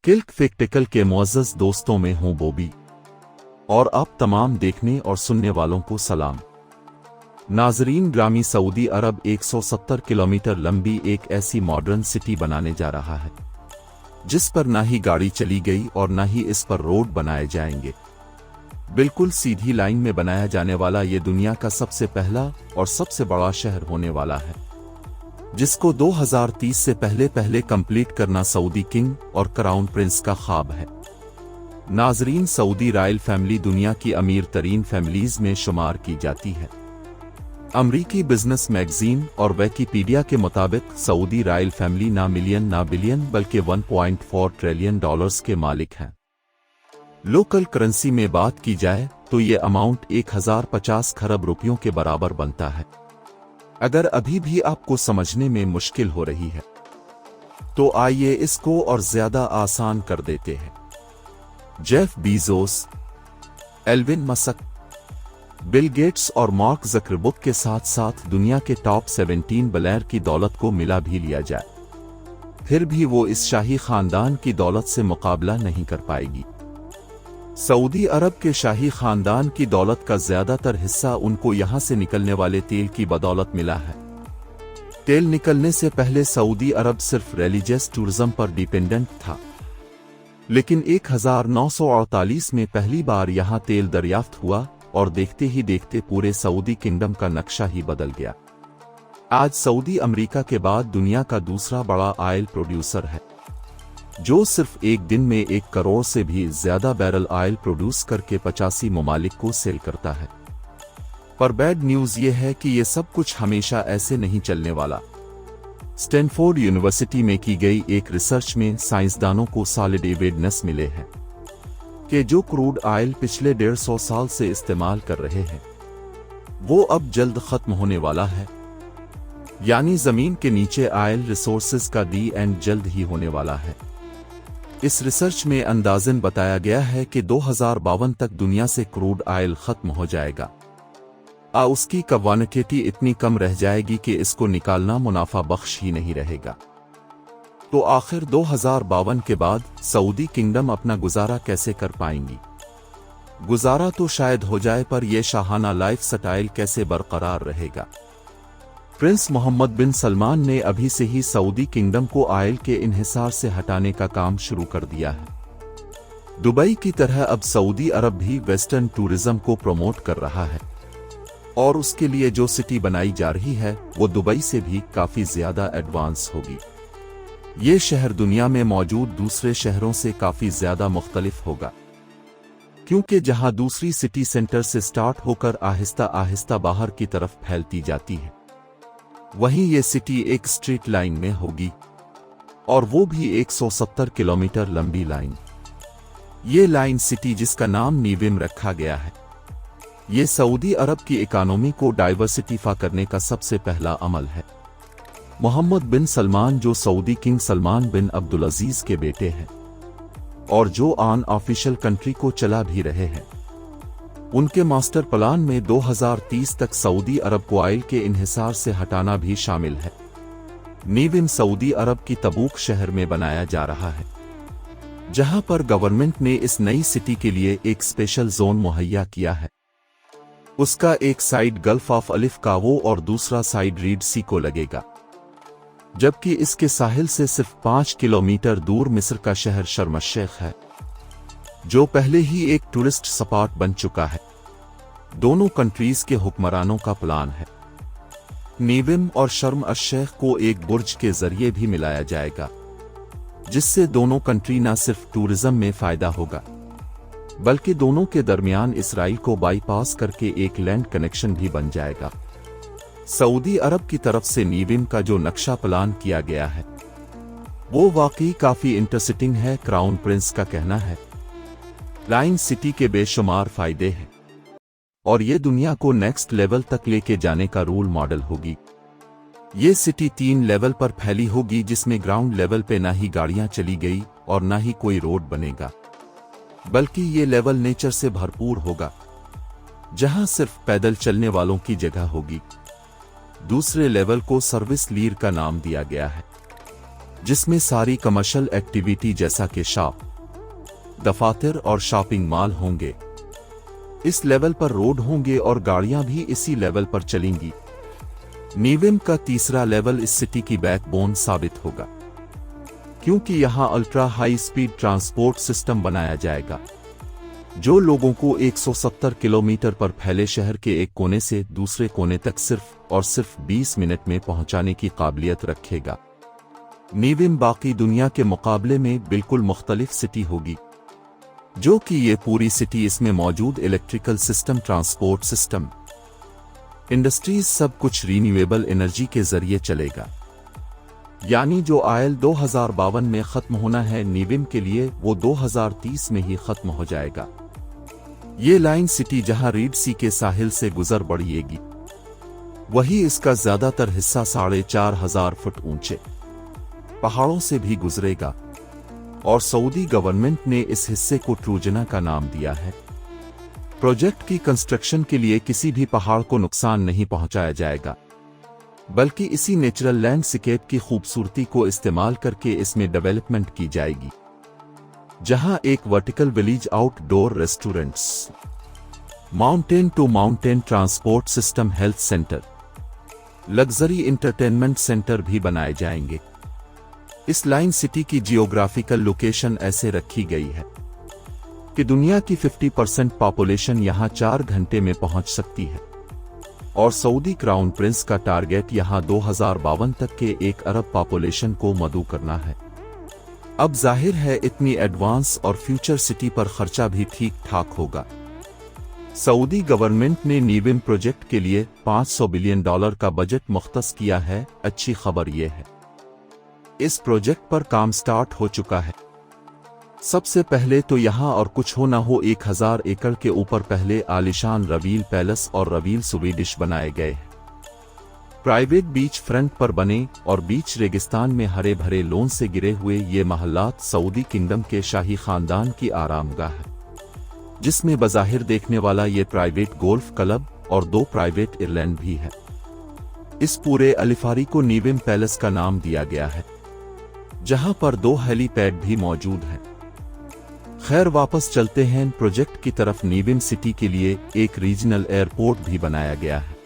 किल्क फैक्टिकल के मुअज़्ज़ज़ दोस्तों में हूं बॉबी, और आप तमाम देखने और सुनने वालों को सलाम। नाज़रीन ग्रामी, सऊदी अरब 170 किलोमीटर लंबी एक ऐसी मॉडर्न सिटी बनाने जा रहा है जिस पर ना ही गाड़ी चली गई और ना ही इस पर रोड बनाए जाएंगे। बिल्कुल सीधी लाइन में बनाया जाने वाला ये दुनिया का सबसे पहला और सबसे बड़ा शहर होने वाला है, जिसको 2030 से पहले कंप्लीट करना सऊदी किंग और क्राउन प्रिंस का ख्वाब है। नाज़रीन, सऊदी रॉयल फैमिली दुनिया की अमीर तरीन फैमिलीज में शुमार की जाती है। अमरीकी बिजनेस मैगजीन और विकिपीडिया के मुताबिक सऊदी रॉयल फैमिली ना मिलियन ना बिलियन बल्कि 1.4 ट्रिलियन डॉलर्स के मालिक हैं। लोकल करेंसी में बात की जाए तो ये अमाउंट 1050 खरब रुपयों के बराबर बनता है। अगर अभी भी आपको समझने में मुश्किल हो रही है तो आइए इसको और ज्यादा आसान कर देते हैं। Jeff Bezos, Elon Musk, Bill Gates और मार्क ज़करबर्ग के साथ साथ दुनिया के टॉप 17 बिलियनर की दौलत को मिला भी लिया जाए, फिर भी वो इस शाही खानदान की दौलत से मुकाबला नहीं कर पाएगी। सऊदी अरब के शाही खानदान की दौलत का ज्यादातर हिस्सा उनको यहां से निकलने वाले तेल की बदौलत मिला है। तेल निकलने से पहले सऊदी अरब सिर्फ रिलीजियस टूरिज्म पर डिपेंडेंट था, लेकिन 1948 में पहली बार यहां तेल दरियाफ्त हुआ और देखते ही देखते पूरे सऊदी किंगडम का नक्शा ही बदल गया। आज सऊदी अमेरिका के बाद दुनिया का दूसरा बड़ा ऑयल प्रोड्यूसर है, जो सिर्फ एक दिन में 1 करोड़ से भी ज्यादा बैरल ऑयल प्रोड्यूस करके 85 ममालिक को सेल करता है। पर बैड न्यूज ये है कि ये सब कुछ हमेशा ऐसे नहीं चलने वाला। स्टैनफोर्ड यूनिवर्सिटी में की गई एक रिसर्च में साइंसदानों को सॉलिड एविडेंस मिले हैं कि जो क्रूड ऑयल पिछले 150 साल से इस्तेमाल कर रहे हैं वो अब जल्द खत्म होने वाला है। यानी जमीन के नीचे ऑयल रिसोर्सेज का दी एंड जल्द ही होने वाला है। इस रिसर्च में अंदाजन बताया गया है कि 2052 तक दुनिया से क्रूड ऑयल खत्म हो जाएगा। उसकी क्वांटिटी इतनी कम रह जाएगी कि इसको निकालना मुनाफा बख्श ही नहीं रहेगा। तो आखिर 2052 के बाद सऊदी किंगडम अपना गुजारा कैसे कर पाएंगी? गुजारा तो शायद हो जाए, पर यह शाहाना लाइफ स्टाइल कैसे बरकरार रहेगा? प्रिंस मोहम्मद बिन सलमान ने अभी से ही सऊदी किंगडम को ऑयल के इन्हिसार से हटाने का काम शुरू कर दिया है। दुबई की तरह अब सऊदी अरब भी वेस्टर्न टूरिज्म को प्रमोट कर रहा है, और उसके लिए जो सिटी बनाई जा रही है वो दुबई से भी काफी ज्यादा एडवांस होगी। ये शहर दुनिया में मौजूद दूसरे शहरों से काफी ज्यादा मुख्तलिफ होगा, क्योंकि जहां दूसरी सिटी सेंटर से स्टार्ट होकर आहिस्ता आहिस्ता बाहर की तरफ फैलती जाती है, वहीं ये सिटी एक स्ट्रेट लाइन में होगी, और वो भी 170 किलोमीटर लंबी लाइन। ये लाइन सिटी, जिसका नाम नीविम रखा गया है, ये सऊदी अरब की इकोनॉमी को डाइवर्सिटीफा करने का सबसे पहला अमल है। मोहम्मद बिन सलमान, जो सऊदी किंग सलमान बिन अब्दुल अजीज के बेटे हैं और जो ऑन ऑफिशियल कंट्री को चला भी रहे हैं, उनके मास्टर प्लान में 2030 तक सऊदी अरब को ऑयल के इन्हिसार से हटाना भी शामिल है। नीविम सऊदी अरब की तबूक शहर में बनाया जा रहा है, जहां पर गवर्नमेंट ने इस नई सिटी के लिए एक स्पेशल जोन मुहैया किया है। उसका एक साइड गल्फ ऑफ अलिफ कावो और दूसरा साइड रीड सी को लगेगा, जबकि इसके साहिल से सिर्फ 5 किलोमीटर दूर मिस्र का शहर शर्म अल शेख है, जो पहले ही एक टूरिस्ट स्पॉट बन चुका है। दोनों कंट्रीज के हुक्मरानों का प्लान है नीविम और शर्म अल शेख को एक बुर्ज के जरिए भी मिलाया जाएगा, जिससे दोनों कंट्री न सिर्फ टूरिज्म में फायदा होगा बल्कि दोनों के दरमियान इसराइल को बाईपास करके एक लैंड कनेक्शन भी बन जाएगा। सऊदी अरब की तरफ से नीविम का जो नक्शा प्लान किया गया है वो वाकई काफी इंटरेस्टिंग है। क्राउन प्रिंस का कहना है लाइन सिटी के बेशुमार फायदे हैं और ये दुनिया को नेक्स्ट लेवल तक लेके जाने का रोल मॉडल होगी। ये सिटी 3 लेवल पर फैली होगी, जिसमें ग्राउंड लेवल पे ना ही गाड़ियां चली गई और ना ही कोई रोड बनेगा, बल्कि ये लेवल नेचर से भरपूर होगा, जहां सिर्फ पैदल चलने वालों की जगह होगी। दूसरे लेवल को सर्विस लीर का नाम दिया गया है। जिसमें सारी कमर्शियल एक्टिविटी जैसा कि शॉप, दफातर और शॉपिंग मॉल होंगे। इस लेवल पर रोड होंगे और गाड़ियां भी इसी लेवल पर चलेंगी। नीविम का तीसरा लेवल इस सिटी की बैकबोन साबित होगा, क्योंकि यहां ultra high speed transport system बनाया जाएगा जो लोगों को 170 किलोमीटर पर फैले शहर के एक कोने से दूसरे कोने तक सिर्फ और सिर्फ 20 मिनट में पहुंचाने की काबिलियत रखेगा। नीविम बाकी दुनिया के मुकाबले में बिल्कुल मुख्तलिफ सिटी होगी, जो कि ये पूरी सिटी, इसमें मौजूद electrical system, transport system, industries, सब कुछ रीन्यूएबल एनर्जी के जरिए चलेगा। यानी जो आयल 2052 में खत्म होना है नीविम के लिए, वो 2030 में ही खत्म हो जाएगा। ये लाइन सिटी जहां रीड सी के साहिल से गुजर बढ़ेगी, वही इसका ज्यादातर हिस्सा 4500 फुट ऊंचे पहाड़ों से भी गुजरेगा, और सऊदी गवर्नमेंट ने इस हिस्से को ट्रूजना का नाम दिया है। प्रोजेक्ट की कंस्ट्रक्शन के लिए किसी भी पहाड़ को नुकसान नहीं पहुंचाया जाएगा, बल्कि इसी नेचुरल लैंडस्केप की खूबसूरती को इस्तेमाल करके इसमें डेवलपमेंट की जाएगी, जहां एक vertical village, outdoor restaurants, mountain to mountain transport system, health centre, luxury entertainment centre भी बनाए जाएंगे। इस लाइन सिटी की जियोग्राफिकल लोकेशन ऐसे रखी गई है कि दुनिया की 50% पॉपुलेशन यहां 4 घंटे में पहुंच सकती है, और सऊदी क्राउन प्रिंस का टारगेट यहां 2052 तक के 1 अरब पॉपुलेशन को मदऊ करना है। अब जाहिर है इतनी एडवांस और फ्यूचर सिटी पर खर्चा भी ठीक ठाक होगा। सऊदी गवर्नमेंट ने नीविम प्रोजेक्ट के लिए $500 बिलियन का बजट मुख्तस किया है। अच्छी खबर यह है, इस प्रोजेक्ट पर काम स्टार्ट हो चुका है। सबसे पहले तो यहां और कुछ हो ना हो 1000 एकड़ के ऊपर पहले आलिशान रवील पैलेस और रवील स्वीडिश बनाए गए हैं। प्राइवेट बीच फ्रंट पर बने और बीच रेगिस्तान में हरे भरे लोन से गिरे हुए ये महल्लात सऊदी किंगडम के शाही खानदान की आरामगाह है, जिसमें बज़ाहिर देखने वाला ये प्राइवेट गोल्फ क्लब और 2 प्राइवेट एयरलाइन भी है। इस पूरे अलिफारी को नीविम पैलेस का नाम दिया गया है, जहां पर 2 हेलीपैड भी मौजूद हैं। खैर वापस चलते हैं प्रोजेक्ट की तरफ। नीविम सिटी के लिए एक रीजनल एयरपोर्ट भी बनाया गया है,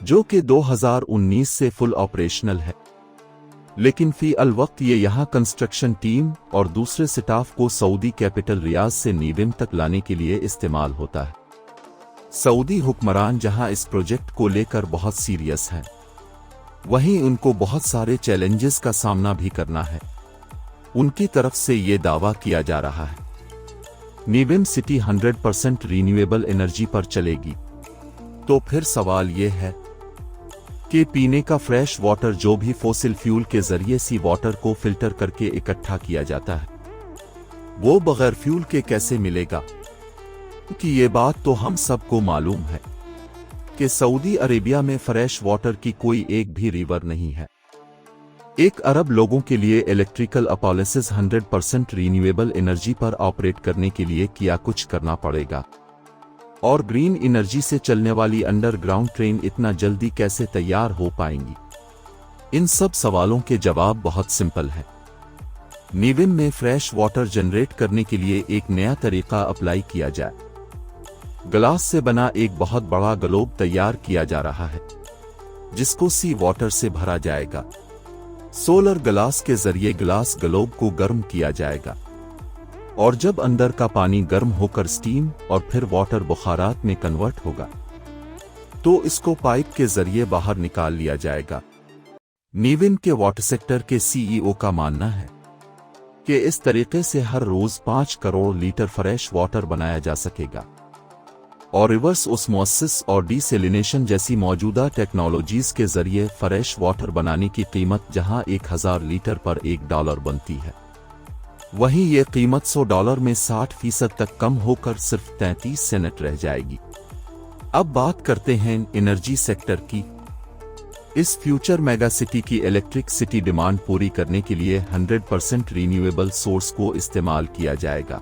जो कि 2019 से फुल ऑपरेशनल है, लेकिन फी अल वक्त ये यहाँ कंस्ट्रक्शन टीम और दूसरे स्टाफ को सऊदी कैपिटल रियाज से नीविम तक लाने के लिए इस्तेमाल होता है। सऊदी हुक्मरान जहां इस प्रोजेक्ट को लेकर बहुत सीरियस हैं, वहीं उनको बहुत सारे चैलेंजेस का सामना भी करना है। उनकी तरफ से ये दावा किया जा रहा है नीविम सिटी 100% रीन्यूएबल एनर्जी पर चलेगी। तो फिर सवाल ये है कि पीने का फ्रेश वाटर जो भी फॉसिल फ्यूल के जरिए सी वाटर को फिल्टर करके इकट्ठा किया जाता है, वो बगैर फ्यूल के कैसे मिलेगा? क्योंकि ये बात तो हम सबको मालूम है कि सऊदी अरेबिया में फ्रेश वाटर की कोई एक भी रिवर नहीं है। 1 अरब लोगों के लिए इलेक्ट्रिकल अप्लायंसेस 100% रीन्यूएबल एनर्जी पर ऑपरेट करने के लिए क्या कुछ करना पड़ेगा, और ग्रीन एनर्जी से चलने वाली अंडरग्राउंड ट्रेन इतना जल्दी कैसे तैयार हो पाएंगी? इन सब सवालों के जवाब बहुत सिंपल है। नीविम में फ्रेश वाटर जनरेट करने के लिए एक नया तरीका अप्लाई किया जाए। ग्लास से बना एक बहुत बड़ा ग्लोब तैयार किया जा रहा है, जिसको सी वाटर से भरा जाएगा। सोलर ग्लास के जरिए ग्लास ग्लोब को गर्म किया जाएगा, और जब अंदर का पानी गर्म होकर स्टीम और फिर वाटर बुखारात में कन्वर्ट होगा, तो इसको पाइप के जरिए बाहर निकाल लिया जाएगा। नीविम के वाटर सेक्टर के सीईओ का मानना है कि इस तरीके से हर रोज 5 करोड़ लीटर फ्रेश वाटर बनाया जा सकेगा, और रिवर्स ऑस्मोसिस और डिसेलिनेशन जैसी मौजूदा टेक्नोलॉजीज के जरिए फ्रेश वाटर बनाने की कीमत जहां 1000 लीटर पर $1 बनती है, वहीं ये कीमत $100 में 60% तक कम होकर सिर्फ 33 सेंट रह जाएगी। अब बात करते हैं एनर्जी सेक्टर की। इस फ्यूचर मेगा सिटी की इलेक्ट्रिक सिटी डिमांड पूरी करने के लिए 100% रीन्यूएबल सोर्स को इस्तेमाल किया जाएगा।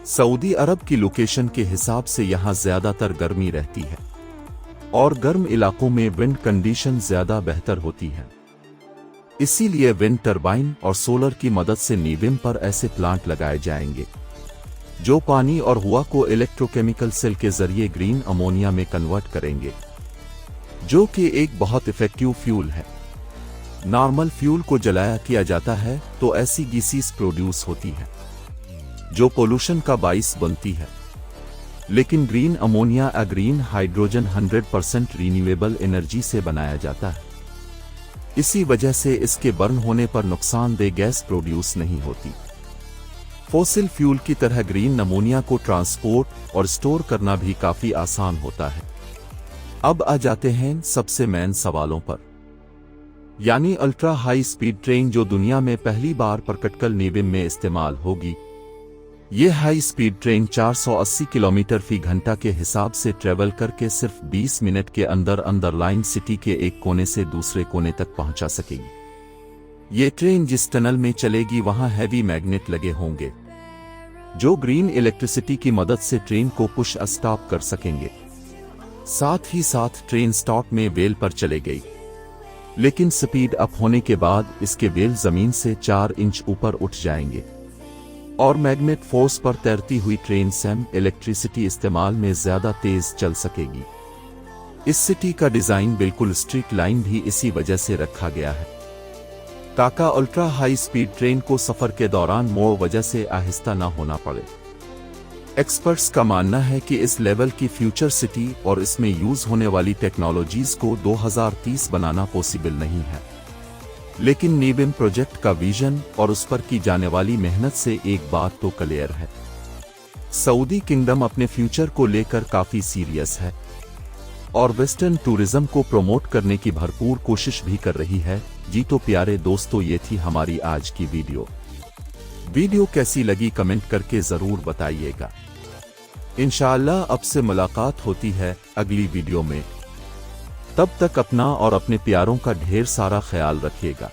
सऊदी अरब की लोकेशन के हिसाब से यहाँ ज्यादातर गर्मी रहती है, और गर्म इलाकों में विंड कंडीशन ज्यादा बेहतर होती है। इसीलिए विंड टरबाइन और सोलर की मदद से नीविम पर ऐसे प्लांट लगाए जाएंगे जो पानी और हवा को इलेक्ट्रोकेमिकल सेल के जरिए ग्रीन अमोनिया में कन्वर्ट करेंगे, जो कि एक बहुत इफेक्टिव फ्यूल है। नॉर्मल फ्यूल को जलाया किया जाता है तो ऐसी गैसेस प्रोड्यूस होती है जो पोल्यूशन का बाइस बनती है, लेकिन ग्रीन अमोनिया या ग्रीन हाइड्रोजन 100% रिन्यूएबल एनर्जी से बनाया जाता है। इसी वजह से इसके बर्न होने पर नुकसानदेह गैस प्रोड्यूस नहीं होती। फॉसिल फ्यूल की तरह ग्रीन अमोनिया को ट्रांसपोर्ट और स्टोर करना भी काफी आसान होता है। अब आ जाते हैं सबसे मेन सवालों पर, यानी अल्ट्रा हाई स्पीड ट्रेन जो दुनिया में पहली बार प्रकटकर नीविम में इस्तेमाल होगी। ये हाई स्पीड ट्रेन 480 किलोमीटर फी घंटा के हिसाब से ट्रेवल करके सिर्फ 20 मिनट के अंदर अंडरलाइन सिटी के एक कोने से दूसरे कोने तक पहुंचा सकेगी। ये ट्रेन जिस टनल में चलेगी वहां हैवी मैग्नेट लगे होंगे जो ग्रीन इलेक्ट्रिसिटी की मदद से ट्रेन को पुश स्टॉप कर सकेंगे। साथ ही साथ ट्रेन स्टॉप में वेल पर चले गई, लेकिन स्पीड अप होने के बाद इसके वेल जमीन से 4 इंच ऊपर उठ जाएंगे और मैग्नेट फोर्स पर तैरती हुई ट्रेन सेम इलेक्ट्रिसिटी इस्तेमाल में ज्यादा तेज चल सकेगी। इस सिटी का डिजाइन बिल्कुल स्ट्रीट लाइन भी इसी वजह से रखा गया है ताकि अल्ट्रा हाई स्पीड ट्रेन को सफर के दौरान मोड़ वजह से आहिस्ता न होना पड़े। एक्सपर्ट्स का मानना है कि इस लेवल की फ्यूचर सिटी और इसमें यूज होने वाली टेक्नोलॉजीज को 2030 बनाना पॉसिबल नहीं है, लेकिन नीविम प्रोजेक्ट का विजन और उस पर की जाने वाली मेहनत से एक बात तो क्लियर है, सऊदी किंगडम अपने फ्यूचर को लेकर काफी सीरियस है और वेस्टर्न टूरिज्म को प्रमोट करने की भरपूर कोशिश भी कर रही है। जी तो प्यारे दोस्तों, ये थी हमारी आज की वीडियो कैसी लगी कमेंट करके जरूर बताइएगा। इंशाअल्लाह अब से मुलाकात होती है अगली वीडियो में। तब तक अपना और अपने प्यारों का ढेर सारा ख्याल रखिएगा।